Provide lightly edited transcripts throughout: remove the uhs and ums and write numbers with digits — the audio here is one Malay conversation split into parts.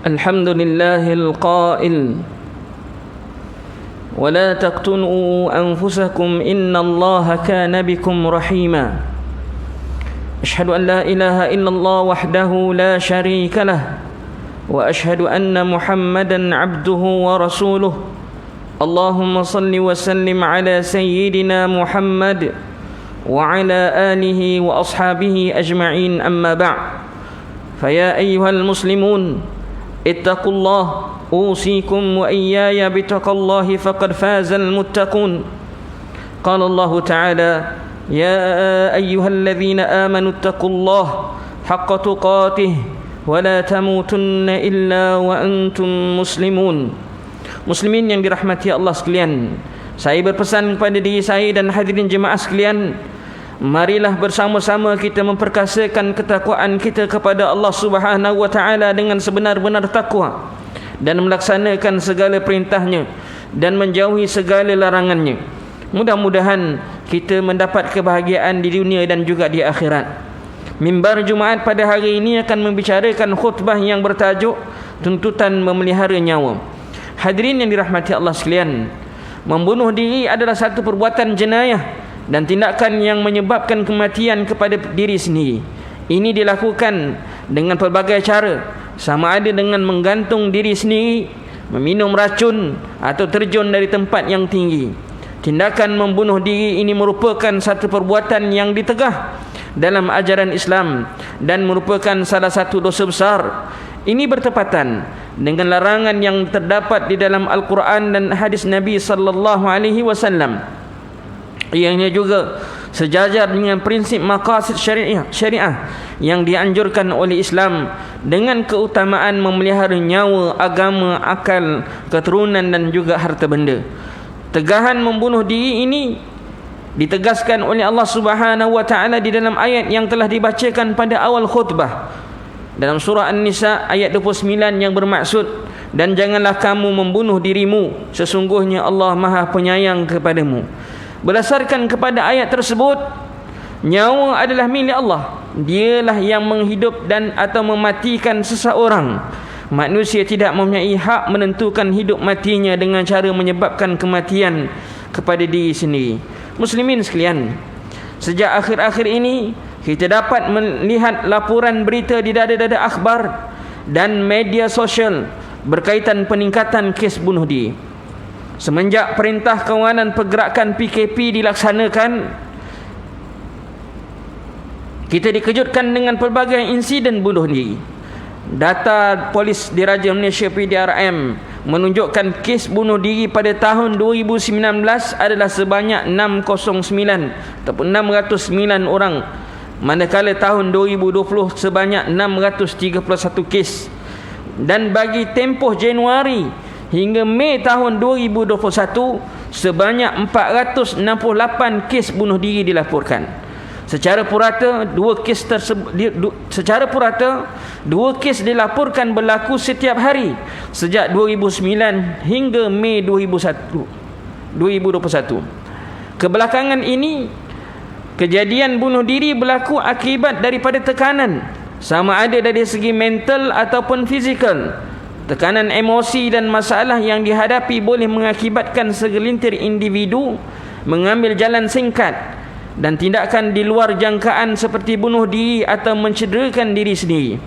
الحمد لله القائل ولا تقتلوا أنفسكم إن الله كان بكم رحيما أشهد أن لا إله إلا الله وحده لا شريك له وأشهد أن محمدا عبده ورسوله اللهم صل وسلم على سيدنا محمد وعلى آله وأصحابه أجمعين أما بعد فيا أيها المسلمون اتقوا الله أوصيكم وإياي بتقى الله فقد فاز المتقون قال الله تعالى يا أيها الذين آمنوا اتقوا الله حق تقاته ولا تموتن إلا وأنتم مسلمون. Muslimin yang dirahmati Allah sekalian, saya berpesan kepada diri saya dan hadirin jemaah sekalian, marilah bersama-sama kita memperkasakan ketakwaan kita kepada Allah Subhanahu wa taala dengan sebenar-benar takwa dan melaksanakan segala perintahnya dan menjauhi segala larangannya. Mudah-mudahan kita mendapat kebahagiaan di dunia dan juga di akhirat. Mimbar Jumaat pada hari ini akan membicarakan khutbah yang bertajuk tuntutan memelihara nyawa. Hadirin yang dirahmati Allah sekalian, membunuh diri adalah satu perbuatan jenayah dan tindakan yang menyebabkan kematian kepada diri sendiri. Ini dilakukan dengan pelbagai cara, sama ada dengan menggantung diri sendiri, meminum racun atau terjun dari tempat yang tinggi. Tindakan membunuh diri ini merupakan satu perbuatan yang ditegah dalam ajaran Islam dan merupakan salah satu dosa besar. Ini bertepatan dengan larangan yang terdapat di dalam Al-Quran dan hadis Nabi sallallahu alaihi wasallam. Ianya juga sejajar dengan prinsip maqasid syariah yang dianjurkan oleh Islam dengan keutamaan memelihara nyawa, agama, akal, keturunan dan juga harta benda. Tegahan membunuh diri ini ditegaskan oleh Allah Subhanahu wa taala di dalam ayat yang telah dibacakan pada awal khutbah dalam surah An-Nisa ayat 29 yang bermaksud, dan janganlah kamu membunuh dirimu, sesungguhnya Allah Maha Penyayang kepadamu. Berdasarkan kepada ayat tersebut, nyawa adalah milik Allah. Dialah yang menghidup dan atau mematikan seseorang. Manusia tidak mempunyai hak menentukan hidup matinya dengan cara menyebabkan kematian kepada diri sendiri. Muslimin sekalian, sejak akhir-akhir ini kita dapat melihat laporan berita di dada-dada akhbar dan media sosial berkaitan peningkatan kes bunuh diri. Semenjak perintah kawanan pergerakan PKP dilaksanakan, kita dikejutkan dengan pelbagai insiden bunuh diri. Data Polis Diraja Malaysia PDRM menunjukkan kes bunuh diri pada tahun 2019 adalah sebanyak 609 ataupun 609 orang, manakala tahun 2020 sebanyak 631 kes. Dan bagi tempoh Januari hingga Mei tahun 2021 sebanyak 468 kes bunuh diri dilaporkan. Secara purata dua kes dilaporkan berlaku setiap hari sejak 2009 hingga Mei 2021. Kebelakangan ini kejadian bunuh diri berlaku akibat daripada tekanan, sama ada dari segi mental ataupun fizikal. Tekanan emosi dan masalah yang dihadapi boleh mengakibatkan segelintir individu mengambil jalan singkat dan tindakan di luar jangkaan seperti bunuh diri atau mencederakan diri sendiri.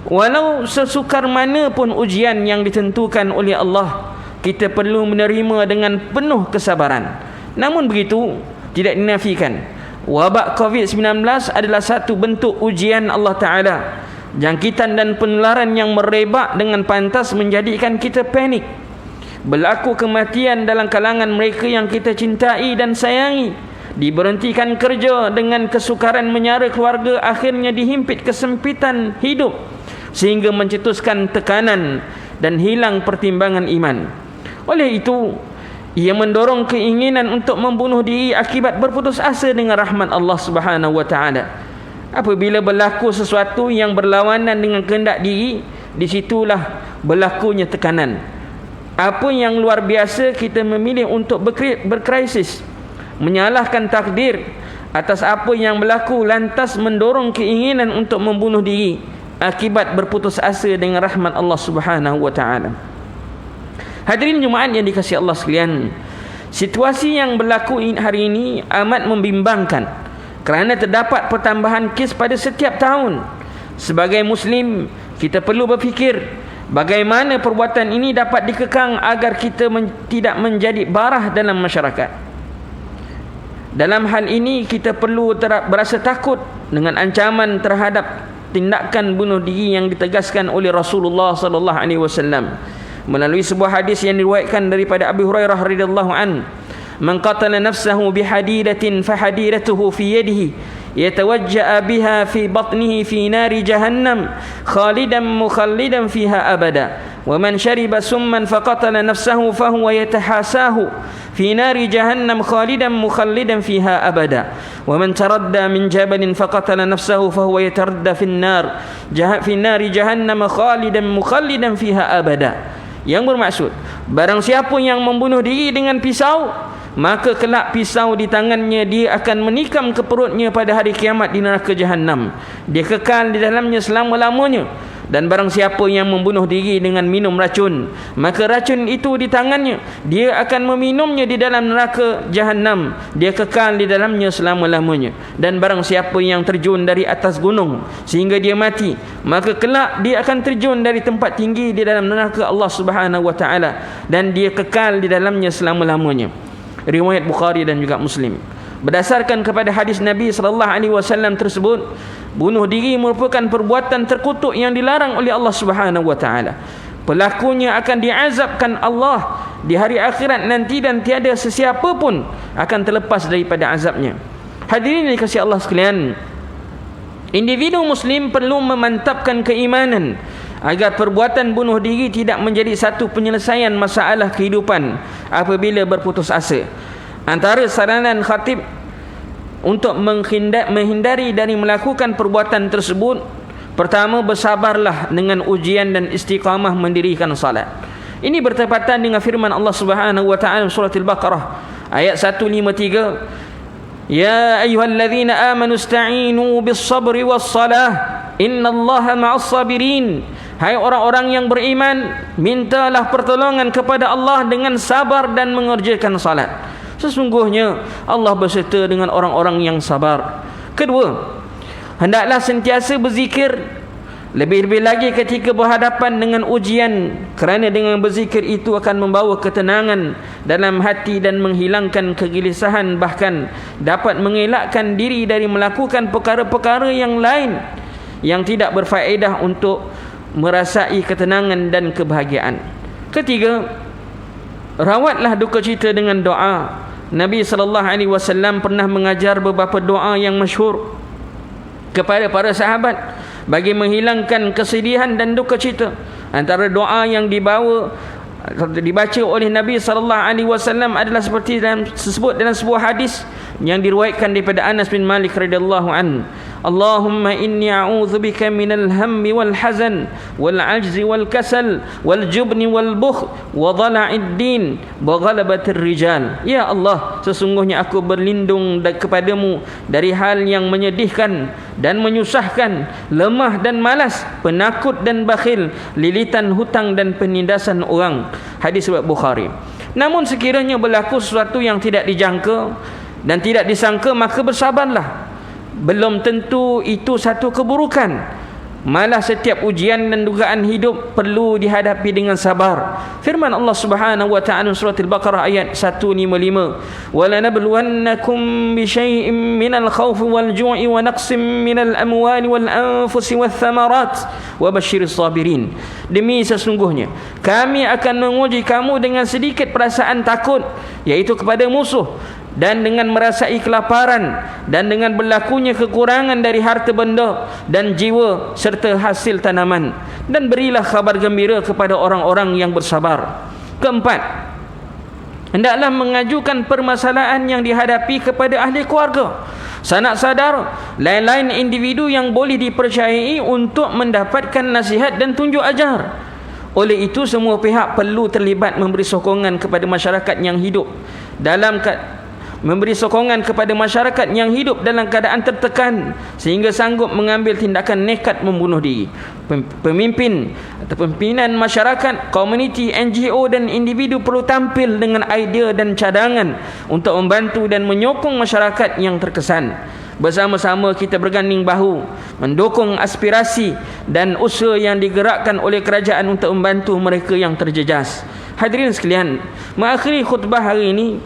Walau sesukar mana pun ujian yang ditentukan oleh Allah, kita perlu menerima dengan penuh kesabaran. Namun begitu, tidak dinafikan wabak COVID-19 adalah satu bentuk ujian Allah Ta'ala. Jangkitan dan penularan yang merebak dengan pantas menjadikan kita panik. Berlaku kematian dalam kalangan mereka yang kita cintai dan sayangi. Diberhentikan kerja dengan kesukaran menyara keluarga, akhirnya dihimpit kesempitan hidup sehingga mencetuskan tekanan dan hilang pertimbangan iman. Oleh itu, ia mendorong keinginan untuk membunuh diri akibat berputus asa dengan rahmat Allah Subhanahu wa taala. Apabila berlaku sesuatu yang berlawanan dengan kehendak diri, di situlah berlakunya tekanan. Apa yang luar biasa, kita memilih untuk berkrisis, menyalahkan takdir atas apa yang berlaku, lantas mendorong keinginan untuk membunuh diri akibat berputus asa dengan rahmat Allah Subhanahu wa taala. Hadirin jemaat yang dikasihi Allah sekalian, situasi yang berlaku hari ini amat membimbangkan kerana terdapat pertambahan kes pada setiap tahun. Sebagai Muslim, kita perlu berfikir bagaimana perbuatan ini dapat dikekang agar kita tidak menjadi barah dalam masyarakat. Dalam hal ini, kita perlu berasa takut dengan ancaman terhadap tindakan bunuh diri yang ditegaskan oleh Rasulullah sallallahu alaihi wasallam melalui sebuah hadis yang diriwayatkan daripada Abu Hurairah radhiyallahu an, "Man qatala nafsahu bihadidatin fahadidatuhu fi yadihi yatawajja biha fi batnihi fi nari jahannam khalidan mukhallidan fiha abada wa man shariba summan faqatala nafsahu fahuwa yatahasahu fi nari jahannam khalidan mukhallidan fiha abada wa man taradda min jabalin faqatala nafsahu fahuwa yataradda fi nari jahannam khalidan mukhallidan fiha abada." Yang bermaksud, barang siapa yang membunuh diri dengan pisau, maka kelak pisau di tangannya dia akan menikam ke perutnya pada hari kiamat di neraka Jahannam. Dia kekal di dalamnya selama-lamanya. Dan barang siapa yang membunuh diri dengan minum racun, maka racun itu di tangannya, dia akan meminumnya di dalam neraka Jahannam. Dia kekal di dalamnya selama-lamanya. Dan barang siapa yang terjun dari atas gunung sehingga dia mati, maka kelak dia akan terjun dari tempat tinggi di dalam neraka Allah Subhanahu wa taala, dan dia kekal di dalamnya selama-lamanya. Riwayat Bukhari dan juga Muslim. Berdasarkan kepada hadis Nabi sallallahu alaihi wasallam tersebut, bunuh diri merupakan perbuatan terkutuk yang dilarang oleh Allah Subhanahu wa taala. Pelakunya akan diazabkan Allah di hari akhirat nanti, dan tiada sesiapa pun akan terlepas daripada azabnya. Hadirin yang dikasihi Allah sekalian, individu muslim perlu memantapkan keimanan agar perbuatan bunuh diri tidak menjadi satu penyelesaian masalah kehidupan apabila berputus asa. Antara saranan khatib untuk menghindari dari melakukan perbuatan tersebut, pertama, bersabarlah dengan ujian dan istiqamah mendirikan salat. Ini bertepatan dengan firman Allah Subhanahu wa taala surah Al-Baqarah ayat 153, "Ya ayyuhalladzina amanu ista'inu bis-sabri was-salah innallaha ma'as sabirin." Hai orang-orang yang beriman, mintalah pertolongan kepada Allah dengan sabar dan mengerjakan salat. Sesungguhnya Allah berserta dengan orang-orang yang sabar. Kedua, hendaklah sentiasa berzikir, lebih-lebih lagi ketika berhadapan dengan ujian, kerana dengan berzikir itu akan membawa ketenangan dalam hati dan menghilangkan kegelisahan, bahkan dapat mengelakkan diri dari melakukan perkara-perkara yang lain yang tidak berfaedah untuk merasai ketenangan dan kebahagiaan. Ketiga, rawatlah duka cita dengan doa. Nabi sallallahu alaihi wasallam pernah mengajar beberapa doa yang masyhur kepada para sahabat bagi menghilangkan kesedihan dan duka cita. Antara doa yang dibaca oleh Nabi sallallahu alaihi wasallam adalah seperti disebut dalam sebuah hadis yang diriwayatkan daripada Anas bin Malik radhiyallahu an. Allahumma inni a'udzubika minal hammi wal hazan wal ajzi wal kasal wal jubni wal bukh wa dhala'id din wa ghalabatir rijal. Ya Allah, sesungguhnya aku berlindung kepadamu dari hal yang menyedihkan dan menyusahkan, lemah dan malas, penakut dan bakhil, lilitan hutang dan penindasan orang. Hadis riwayat Bukhari. Namun sekiranya berlaku sesuatu yang tidak dijangka dan tidak disangka, maka bersabarlah. Belum tentu itu satu keburukan. Malah setiap ujian dan dugaan hidup perlu dihadapi dengan sabar. Firman Allah Subhanahu wa taala surah Al-Baqarah ayat 155, "Wa lanabluwannakum bi syai'in minal khawfi wal ju'i wa naqsim minal amwali wal anfusi wath thamarat wa basyiris sabirin." Demi sesungguhnya kami akan menguji kamu dengan sedikit perasaan takut, yaitu kepada musuh, dan dengan merasai kelaparan, dan dengan berlakunya kekurangan dari harta benda dan jiwa serta hasil tanaman, dan berilah khabar gembira kepada orang-orang yang bersabar. Keempat, hendaklah mengajukan permasalahan yang dihadapi kepada ahli keluarga, sanak saudara, lain-lain individu yang boleh dipercayai untuk mendapatkan nasihat dan tunjuk ajar. Oleh itu, semua pihak perlu terlibat memberi sokongan kepada masyarakat yang hidup dalam memberi sokongan kepada masyarakat yang hidup dalam keadaan tertekan sehingga sanggup mengambil tindakan nekat membunuh diri. Pemimpin atau pimpinan masyarakat, komuniti, NGO dan individu perlu tampil dengan idea dan cadangan untuk membantu dan menyokong masyarakat yang terkesan. Bersama-sama kita berganding bahu mendukung aspirasi dan usaha yang digerakkan oleh kerajaan untuk membantu mereka yang terjejas. Hadirin sekalian, mengakhiri khutbah hari ini,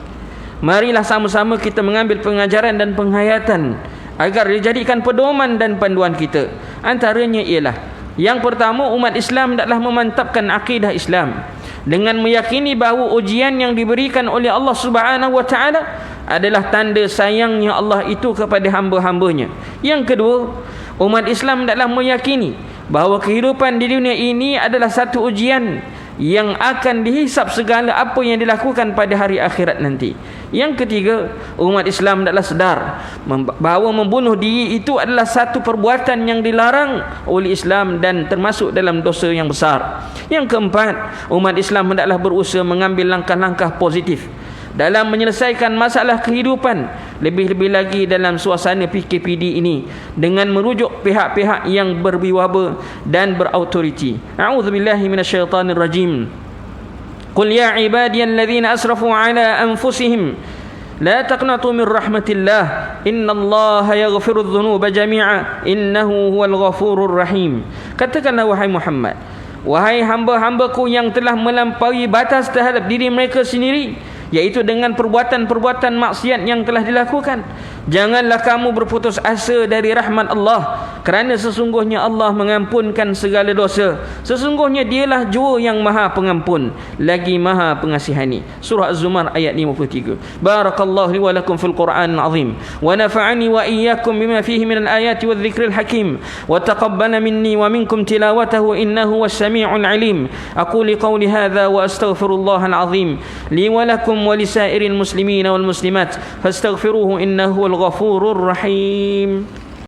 marilah sama-sama kita mengambil pengajaran dan penghayatan agar dijadikan pedoman dan panduan kita. Antaranya ialah, yang pertama, umat Islam hendaklah memantapkan akidah Islam dengan meyakini bahawa ujian yang diberikan oleh Allah Subhanahu wa taala adalah tanda sayangnya Allah itu kepada hamba-hambanya. Yang kedua, umat Islam hendaklah meyakini bahawa kehidupan di dunia ini adalah satu ujian yang akan dihisap segala apa yang dilakukan pada hari akhirat nanti. Yang ketiga, umat Islam hendaklah sedar bahawa membunuh diri itu adalah satu perbuatan yang dilarang oleh Islam dan termasuk dalam dosa yang besar. Yang keempat, umat Islam hendaklah berusaha mengambil langkah-langkah positif dalam menyelesaikan masalah kehidupan, lebih-lebih lagi dalam suasana PKPD ini, dengan merujuk pihak-pihak yang berwibawa dan berautoriti. A'udzubillahi minasyaitanir rajim. Qul ya ibadiyalladzina asrafu ala anfusihim la taqnatu min rahmatillah innallaha yaghfirudz dzunuba jami'a innahu huwal ghafurur rahim. Katakanlah wahai Muhammad, wahai hamba-hambaku yang telah melampaui batas terhadap diri mereka sendiri, iaitu dengan perbuatan-perbuatan maksiat yang telah dilakukan, janganlah kamu berputus asa dari rahmat Allah, kerana sesungguhnya Allah mengampunkan segala dosa. Sesungguhnya dialah Jua yang Maha Pengampun lagi Maha Pengasihani. Surah Az-Zumar ayat 53. Barakallahu li wa lakum fil Qur'anil azim wa nafa'ani wa iyyakum bima fihi minal ayati wadh-dhikril hakim wa taqabbala minni wa minkum tilawatahu innahu was-sami'ul 'alim. Aqulu qawli hadha wa astaghfirullahal azim li wa lakum ولسائر المسلمين والمسلمات فاستغفروه إنه هو الغفور الرحيم.